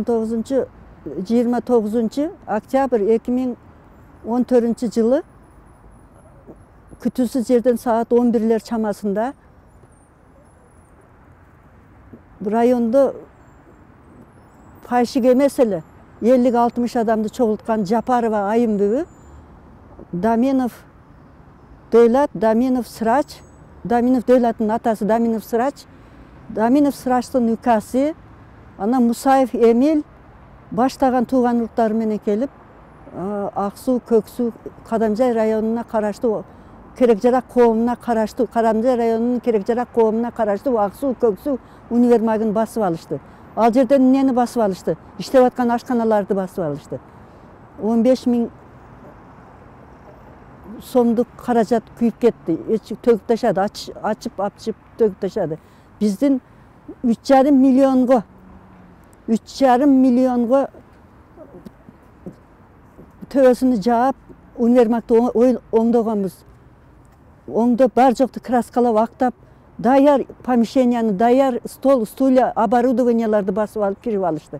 29 октябрь 2014 жылы күтүүсүз жерден саат 11-лер чамасында райондо файшик эмес эле 50-60 адамды чогулткан Жапарова Айым бүбү, Даминов Дөйлат, Даминов Сырач, Даминов Дөйлаттын атасы Даминов Сырач, Даминов Сырачтын үкасы, ана Мусаев Эмил баштаган тууган уруктары менен келип, Аксуу, Көксүү, Кадамжай районуна караштуу Керек-жарак коомуна караштуу, Кадамжай районунун Керек-жарак коомуна караштуу Аксуу, Көксүү универмагын басып алышты. Ал жерден эмнени басып алышты? Иштеп аткан ашканаларды басып алышты. 15 000 сомдук каражат күйүп кетти. Төгүп ташады, ачып төгүп ташады. Биздин 3,5 миллионго төбөсүнү жаап, универмагды оңдогонбуз. Оңдоп, бар жокту краскалап, актап, даяр помещенияны, даяр стол, стулья, оборудованияларды басып алып кирип алышты.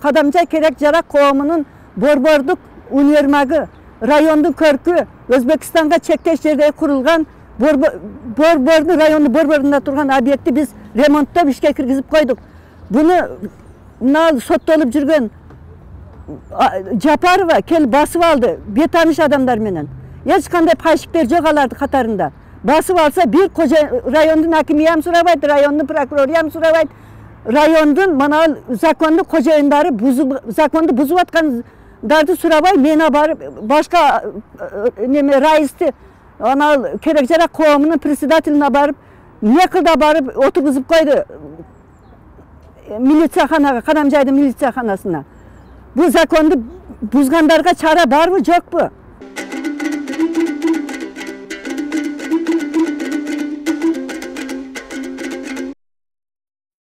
Кадамжай Керек-жарак коомунун борбордук универмагы, райондун көркү, Өзбекстанга чектеш жерде курулган борбордун райондун борборунда турган объектти биз ремонттоп ишке киргизип койдук. Буну соттолуп жүргөн Жапарова келип басып алды, бетаныш адамдар менен. Эч кандай пайшиктер жок алардын катарында. Басып алса, бир райондун акимиям сурабайт, райондун прокурориям сурабайт, райондун мына закондуу кожоюндары законду бузуп аткандарды сурабай, мени барып башка раисти, ана Керек-жарак коомунун председателине барып, Некылда барып отургузуп койду милицияханага, Кадамжайдын милицияханасына. Бул законду бузгандарга чара барбы, жокпу?